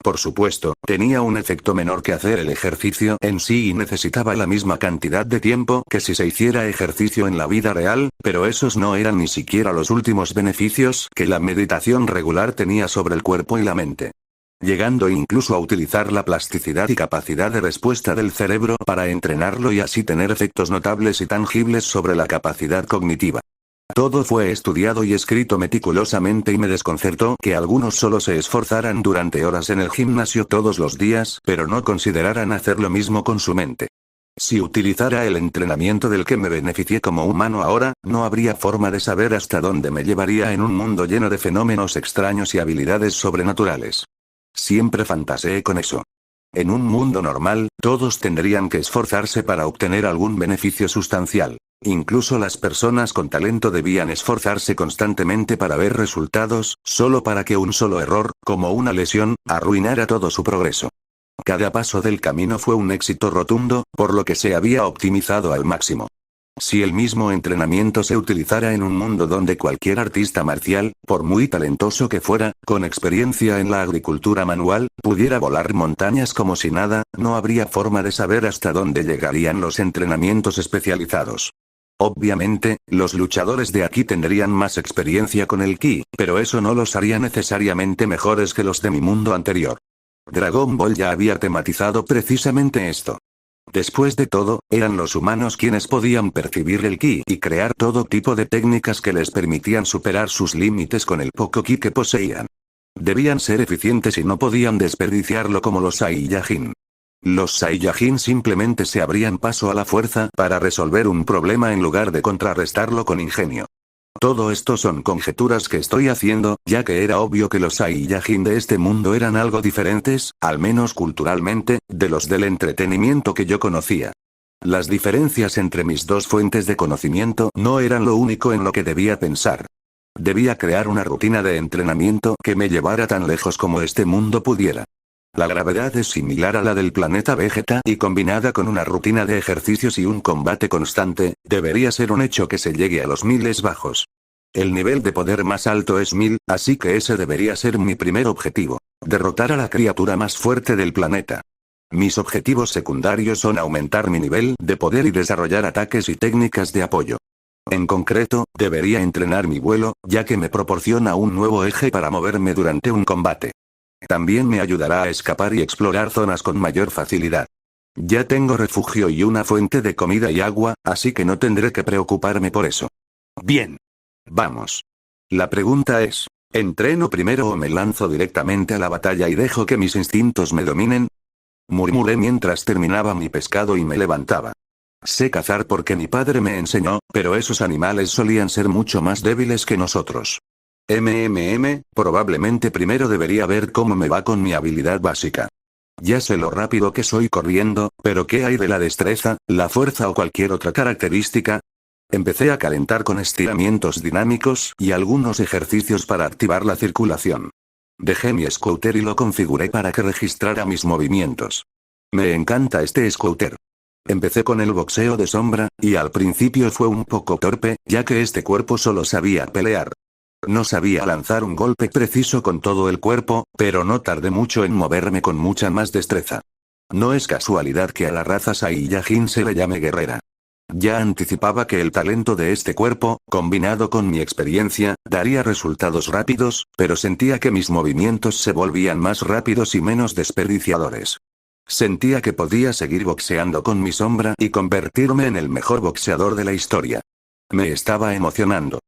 Por supuesto, tenía un efecto menor que hacer el ejercicio en sí y necesitaba la misma cantidad de tiempo que si se hiciera ejercicio en la vida real, pero esos no eran ni siquiera los últimos beneficios que la meditación regular tenía sobre el cuerpo y la mente. Llegando incluso a utilizar la plasticidad y capacidad de respuesta del cerebro para entrenarlo y así tener efectos notables y tangibles sobre la capacidad cognitiva. Todo fue estudiado y escrito meticulosamente y me desconcertó que algunos solo se esforzaran durante horas en el gimnasio todos los días, pero no consideraran hacer lo mismo con su mente. Si utilizara el entrenamiento del que me beneficié como humano ahora, no habría forma de saber hasta dónde me llevaría en un mundo lleno de fenómenos extraños y habilidades sobrenaturales. Siempre fantaseé con eso. En un mundo normal, todos tendrían que esforzarse para obtener algún beneficio sustancial. Incluso las personas con talento debían esforzarse constantemente para ver resultados, solo para que un solo error, como una lesión, arruinara todo su progreso. Cada paso del camino fue un éxito rotundo, por lo que se había optimizado al máximo. Si el mismo entrenamiento se utilizara en un mundo donde cualquier artista marcial, por muy talentoso que fuera, con experiencia en la agricultura manual, pudiera volar montañas como si nada, no habría forma de saber hasta dónde llegarían los entrenamientos especializados. Obviamente, los luchadores de aquí tendrían más experiencia con el ki, pero eso no los haría necesariamente mejores que los de mi mundo anterior. Dragon Ball ya había tematizado precisamente esto. Después de todo, eran los humanos quienes podían percibir el ki y crear todo tipo de técnicas que les permitían superar sus límites con el poco ki que poseían. Debían ser eficientes y no podían desperdiciarlo como los Saiyajin. Los Saiyajin simplemente se abrían paso a la fuerza para resolver un problema en lugar de contrarrestarlo con ingenio. Todo esto son conjeturas que estoy haciendo, ya que era obvio que los Saiyajin de este mundo eran algo diferentes, al menos culturalmente, de los del entretenimiento que yo conocía. Las diferencias entre mis dos fuentes de conocimiento no eran lo único en lo que debía pensar. Debía crear una rutina de entrenamiento que me llevara tan lejos como este mundo pudiera. La gravedad es similar a la del planeta Vegeta y combinada con una rutina de ejercicios y un combate constante, debería ser un hecho que se llegue a los miles bajos. El nivel de poder más alto es 1000, así que ese debería ser mi primer objetivo. Derrotar a la criatura más fuerte del planeta. Mis objetivos secundarios son aumentar mi nivel de poder y desarrollar ataques y técnicas de apoyo. En concreto, debería entrenar mi vuelo, ya que me proporciona un nuevo eje para moverme durante un combate. También me ayudará a escapar y explorar zonas con mayor facilidad. Ya tengo refugio y una fuente de comida y agua, así que no tendré que preocuparme por eso. Bien. Vamos. La pregunta es, ¿entreno primero o me lanzo directamente a la batalla y dejo que mis instintos me dominen? Murmuré mientras terminaba mi pescado y me levantaba. Sé cazar porque mi padre me enseñó, pero esos animales solían ser mucho más débiles que nosotros. Probablemente primero debería ver cómo me va con mi habilidad básica. Ya sé lo rápido que soy corriendo, pero ¿qué hay de la destreza, la fuerza o cualquier otra característica? Empecé a calentar con estiramientos dinámicos y algunos ejercicios para activar la circulación. Dejé mi scooter y lo configuré para que registrara mis movimientos. Me encanta este scooter. Empecé con el boxeo de sombra, y al principio fue un poco torpe, ya que este cuerpo solo sabía pelear. No sabía lanzar un golpe preciso con todo el cuerpo, pero no tardé mucho en moverme con mucha más destreza. No es casualidad que a la raza Saiyajin se le llame guerrera. Ya anticipaba que el talento de este cuerpo, combinado con mi experiencia, daría resultados rápidos, pero sentía que mis movimientos se volvían más rápidos y menos desperdiciadores. Sentía que podía seguir boxeando con mi sombra y convertirme en el mejor boxeador de la historia. Me estaba emocionando.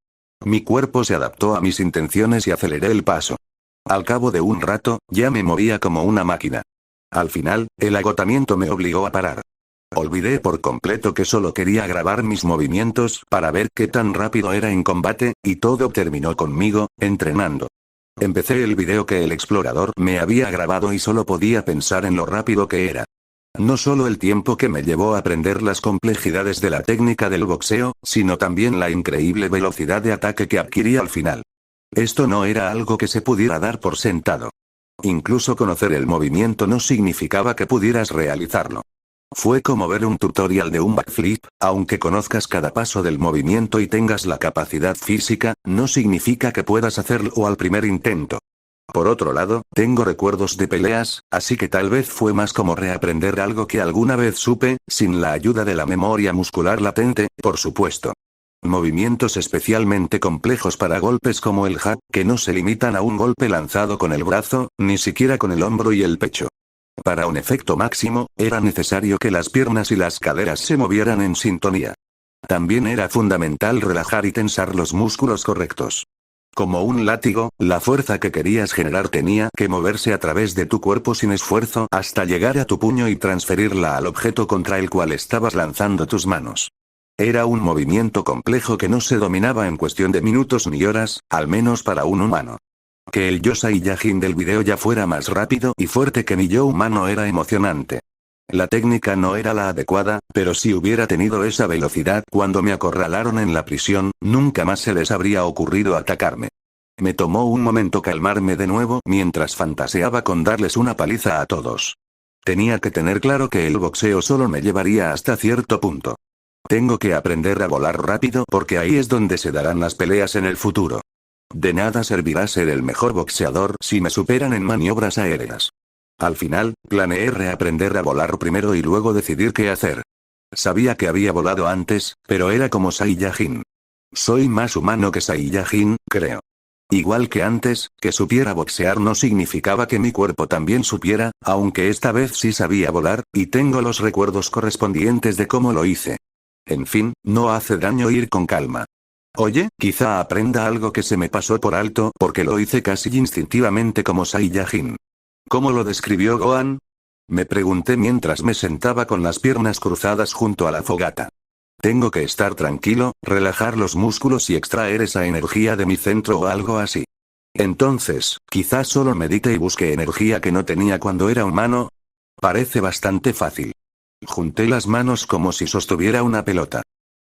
Mi cuerpo se adaptó a mis intenciones y aceleré el paso. Al cabo de un rato, ya me movía como una máquina. Al final, el agotamiento me obligó a parar. Olvidé por completo que solo quería grabar mis movimientos para ver qué tan rápido era en combate, y todo terminó conmigo, entrenando. Empecé el video que el explorador me había grabado y solo podía pensar en lo rápido que era. No solo el tiempo que me llevó a aprender las complejidades de la técnica del boxeo, sino también la increíble velocidad de ataque que adquirí al final. Esto no era algo que se pudiera dar por sentado. Incluso conocer el movimiento no significaba que pudieras realizarlo. Fue como ver un tutorial de un backflip, aunque conozcas cada paso del movimiento y tengas la capacidad física, no significa que puedas hacerlo al primer intento. Por otro lado, tengo recuerdos de peleas, así que tal vez fue más como reaprender algo que alguna vez supe, sin la ayuda de la memoria muscular latente, por supuesto. Movimientos especialmente complejos para golpes como el jab, que no se limitan a un golpe lanzado con el brazo, ni siquiera con el hombro y el pecho. Para un efecto máximo, era necesario que las piernas y las caderas se movieran en sintonía. También era fundamental relajar y tensar los músculos correctos. Como un látigo, la fuerza que querías generar tenía que moverse a través de tu cuerpo sin esfuerzo hasta llegar a tu puño y transferirla al objeto contra el cual estabas lanzando tus manos. Era un movimiento complejo que no se dominaba en cuestión de minutos ni horas, al menos para un humano. Que el yo Saiyajin del video ya fuera más rápido y fuerte que mi yo humano era emocionante. La técnica no era la adecuada, pero si hubiera tenido esa velocidad cuando me acorralaron en la prisión, nunca más se les habría ocurrido atacarme. Me tomó un momento calmarme de nuevo mientras fantaseaba con darles una paliza a todos. Tenía que tener claro que el boxeo solo me llevaría hasta cierto punto. Tengo que aprender a volar rápido porque ahí es donde se darán las peleas en el futuro. De nada servirá ser el mejor boxeador si me superan en maniobras aéreas. Al final, planeé reaprender a volar primero y luego decidir qué hacer. Sabía que había volado antes, pero era como Saiyajin. Soy más humano que Saiyajin, creo. Igual que antes, que supiera boxear no significaba que mi cuerpo también supiera, aunque esta vez sí sabía volar, y tengo los recuerdos correspondientes de cómo lo hice. En fin, no hace daño ir con calma. Oye, quizá aprenda algo que se me pasó por alto porque lo hice casi instintivamente como Saiyajin. ¿Cómo lo describió Gohan? Me pregunté mientras me sentaba con las piernas cruzadas junto a la fogata. Tengo que estar tranquilo, relajar los músculos y extraer esa energía de mi centro o algo así. Entonces, quizás solo medite y busque energía que no tenía cuando era humano. Parece bastante fácil. Junté las manos como si sostuviera una pelota.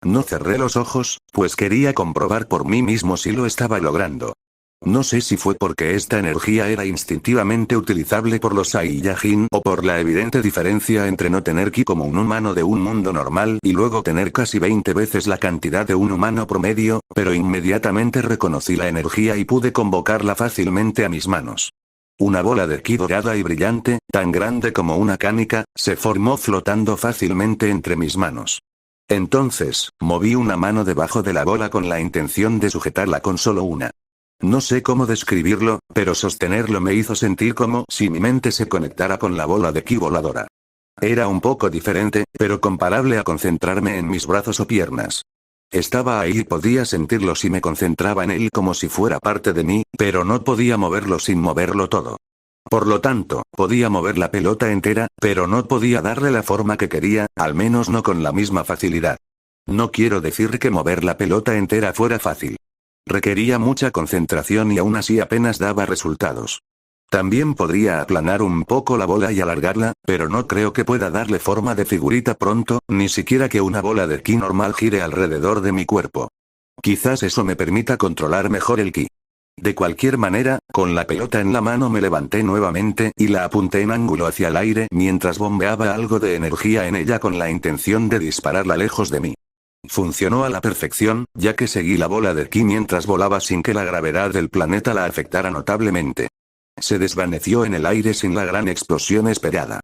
No cerré los ojos, pues quería comprobar por mí mismo si lo estaba logrando. No sé si fue porque esta energía era instintivamente utilizable por los Saiyajin o por la evidente diferencia entre no tener ki como un humano de un mundo normal y luego tener casi 20 veces la cantidad de un humano promedio, pero inmediatamente reconocí la energía y pude convocarla fácilmente a mis manos. Una bola de ki dorada y brillante, tan grande como una canica, se formó flotando fácilmente entre mis manos. Entonces, moví una mano debajo de la bola con la intención de sujetarla con solo una. No sé cómo describirlo, pero sostenerlo me hizo sentir como si mi mente se conectara con la bola de ki voladora. Era un poco diferente, pero comparable a concentrarme en mis brazos o piernas. Estaba ahí y podía sentirlo si me concentraba en él como si fuera parte de mí, pero no podía moverlo sin moverlo todo. Por lo tanto, podía mover la pelota entera, pero no podía darle la forma que quería, al menos no con la misma facilidad. No quiero decir que mover la pelota entera fuera fácil. Requería mucha concentración y aún así apenas daba resultados. También podría aplanar un poco la bola y alargarla, pero no creo que pueda darle forma de figurita pronto, ni siquiera que una bola de ki normal gire alrededor de mi cuerpo. Quizás eso me permita controlar mejor el ki. De cualquier manera, con la pelota en la mano me levanté nuevamente y la apunté en ángulo hacia el aire mientras bombeaba algo de energía en ella con la intención de dispararla lejos de mí. Funcionó a la perfección, ya que seguí la bola de ki mientras volaba sin que la gravedad del planeta la afectara notablemente. Se desvaneció en el aire sin la gran explosión esperada.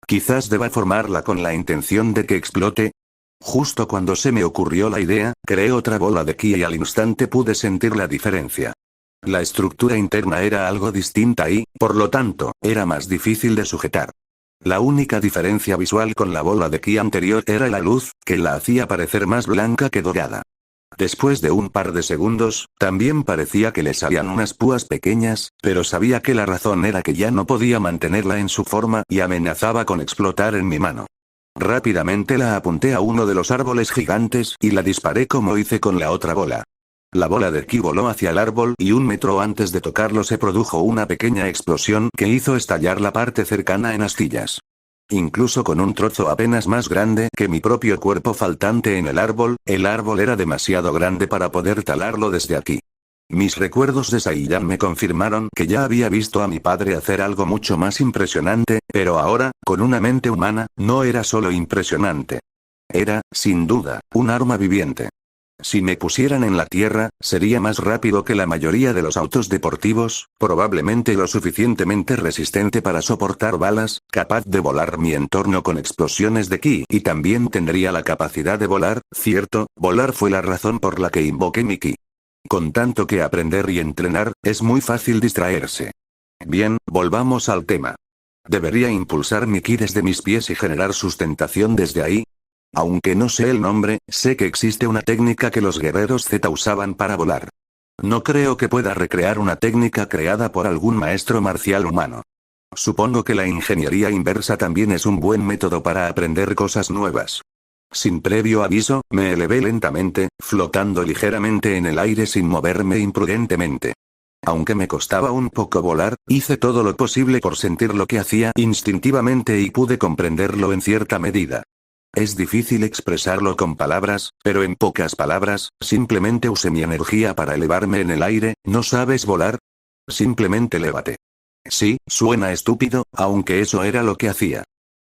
Quizás deba formarla con la intención de que explote. Justo cuando se me ocurrió la idea, creé otra bola de ki y al instante pude sentir la diferencia. La estructura interna era algo distinta y, por lo tanto, era más difícil de sujetar. La única diferencia visual con la bola de ki anterior era la luz, que la hacía parecer más blanca que dorada. Después de un par de segundos, también parecía que le salían unas púas pequeñas, pero sabía que la razón era que ya no podía mantenerla en su forma y amenazaba con explotar en mi mano. Rápidamente la apunté a uno de los árboles gigantes y la disparé como hice con la otra bola. La bola de ki voló hacia el árbol y 1 metro antes de tocarlo se produjo una pequeña explosión que hizo estallar la parte cercana en astillas. Incluso con un trozo apenas más grande que mi propio cuerpo faltante en el árbol era demasiado grande para poder talarlo desde aquí. Mis recuerdos de Saiyan me confirmaron que ya había visto a mi padre hacer algo mucho más impresionante, pero ahora, con una mente humana, no era solo impresionante. Era, sin duda, un arma viviente. Si me pusieran en la tierra, sería más rápido que la mayoría de los autos deportivos, probablemente lo suficientemente resistente para soportar balas, capaz de volar mi entorno con explosiones de ki y también tendría la capacidad de volar, cierto, volar fue la razón por la que invoqué mi ki. Con tanto que aprender y entrenar, es muy fácil distraerse. Bien, volvamos al tema. ¿Debería impulsar mi ki desde mis pies y generar sustentación desde ahí? Aunque no sé el nombre, sé que existe una técnica que los guerreros Z usaban para volar. No creo que pueda recrear una técnica creada por algún maestro marcial humano. Supongo que la ingeniería inversa también es un buen método para aprender cosas nuevas. Sin previo aviso, me elevé lentamente, flotando ligeramente en el aire sin moverme imprudentemente. Aunque me costaba un poco volar, hice todo lo posible por sentir lo que hacía instintivamente y pude comprenderlo en cierta medida. Es difícil expresarlo con palabras, pero en pocas palabras, simplemente usé mi energía para elevarme en el aire. ¿No sabes volar? Simplemente lévate. Sí, suena estúpido, aunque eso era lo que hacía.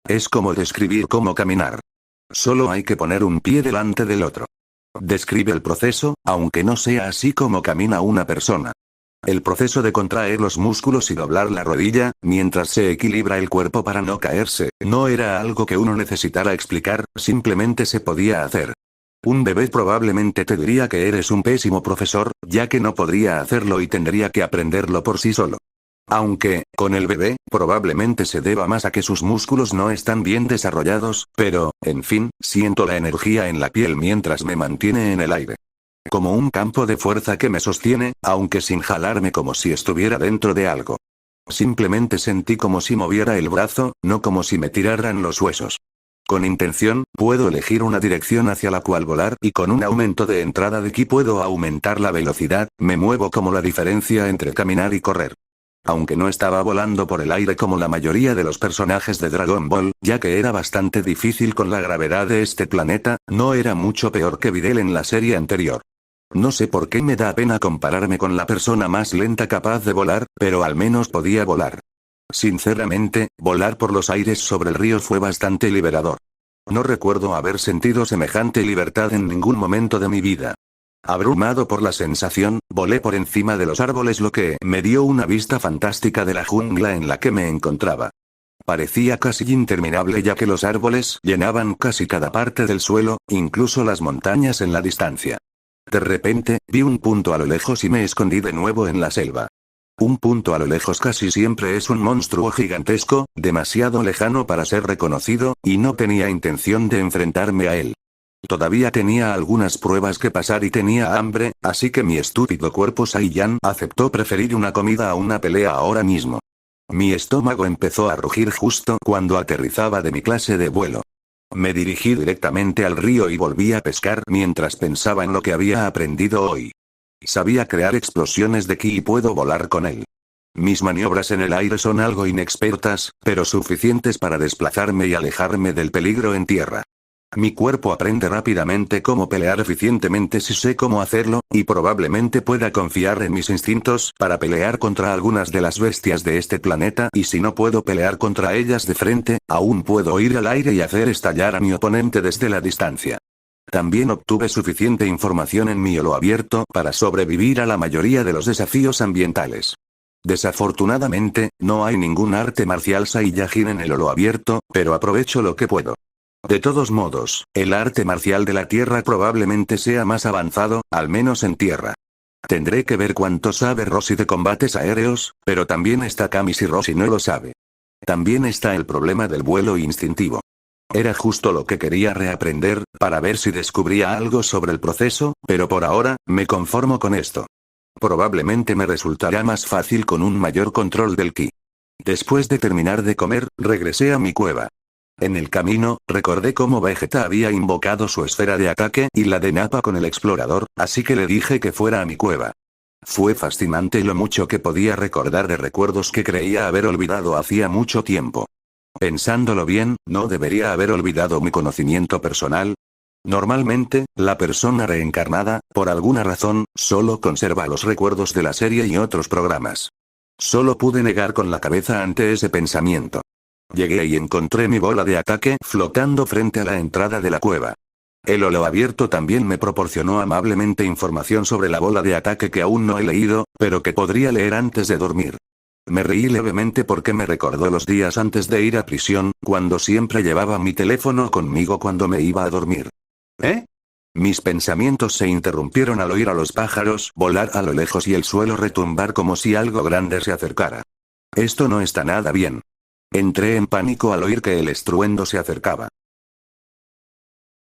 Es como describir cómo caminar. Solo hay que poner un pie delante del otro. Describe el proceso, aunque no sea así como camina una persona. El proceso de contraer los músculos y doblar la rodilla, mientras se equilibra el cuerpo para no caerse, no era algo que uno necesitara explicar, simplemente se podía hacer. Un bebé probablemente te diría que eres un pésimo profesor, ya que no podría hacerlo y tendría que aprenderlo por sí solo. Aunque, con el bebé, probablemente se deba más a que sus músculos no están bien desarrollados, pero, en fin, siento la energía en la piel mientras me mantiene en el aire. Como un campo de fuerza que me sostiene, aunque sin jalarme como si estuviera dentro de algo. Simplemente sentí como si moviera el brazo, no como si me tiraran los huesos. Con intención, puedo elegir una dirección hacia la cual volar y con un aumento de entrada de ki puedo aumentar la velocidad, me muevo como la diferencia entre caminar y correr. Aunque no estaba volando por el aire como la mayoría de los personajes de Dragon Ball, ya que era bastante difícil con la gravedad de este planeta, no era mucho peor que Videl en la serie anterior. No sé por qué me da pena compararme con la persona más lenta capaz de volar, pero al menos podía volar. Sinceramente, volar por los aires sobre el río fue bastante liberador. No recuerdo haber sentido semejante libertad en ningún momento de mi vida. Abrumado por la sensación, volé por encima de los árboles, lo que me dio una vista fantástica de la jungla en la que me encontraba. Parecía casi interminable ya que los árboles llenaban casi cada parte del suelo, incluso las montañas en la distancia. De repente, vi un punto a lo lejos y me escondí de nuevo en la selva. Un punto a lo lejos casi siempre es un monstruo gigantesco, demasiado lejano para ser reconocido, y no tenía intención de enfrentarme a él. Todavía tenía algunas pruebas que pasar y tenía hambre, así que mi estúpido cuerpo Saiyan aceptó preferir una comida a una pelea ahora mismo. Mi estómago empezó a rugir justo cuando aterrizaba de mi clase de vuelo. Me dirigí directamente al río y volví a pescar mientras pensaba en lo que había aprendido hoy. Sabía crear explosiones de ki y puedo volar con él. Mis maniobras en el aire son algo inexpertas, pero suficientes para desplazarme y alejarme del peligro en tierra. Mi cuerpo aprende rápidamente cómo pelear eficientemente si sé cómo hacerlo, y probablemente pueda confiar en mis instintos para pelear contra algunas de las bestias de este planeta, y si no puedo pelear contra ellas de frente, aún puedo ir al aire y hacer estallar a mi oponente desde la distancia. También obtuve suficiente información en mi holo abierto para sobrevivir a la mayoría de los desafíos ambientales. Desafortunadamente, no hay ningún arte marcial Saiyajin en el holo abierto, pero aprovecho lo que puedo. De todos modos, el arte marcial de la tierra probablemente sea más avanzado, al menos en tierra. Tendré que ver cuánto sabe Rosie de combates aéreos, pero también está Cami si Rosie no lo sabe. También está el problema del vuelo instintivo. Era justo lo que quería reaprender, para ver si descubría algo sobre el proceso, pero por ahora, me conformo con esto. Probablemente me resultará más fácil con un mayor control del ki. Después de terminar de comer, regresé a mi cueva. En el camino, recordé cómo Vegeta había invocado su esfera de ataque y la de Nappa con el explorador, así que le dije que fuera a mi cueva. Fue fascinante lo mucho que podía recordar de recuerdos que creía haber olvidado hacía mucho tiempo. Pensándolo bien, ¿no debería haber olvidado mi conocimiento personal? Normalmente, la persona reencarnada, por alguna razón, solo conserva los recuerdos de la serie y otros programas. Solo pude negar con la cabeza ante ese pensamiento. Llegué y encontré mi bola de ataque flotando frente a la entrada de la cueva. El holo abierto también me proporcionó amablemente información sobre la bola de ataque que aún no he leído, pero que podría leer antes de dormir. Me reí levemente porque me recordó los días antes de ir a prisión, cuando siempre llevaba mi teléfono conmigo cuando me iba a dormir. ¿Eh? Mis pensamientos se interrumpieron al oír a los pájaros volar a lo lejos y el suelo retumbar como si algo grande se acercara. Esto no está nada bien. Entré en pánico al oír que el estruendo se acercaba.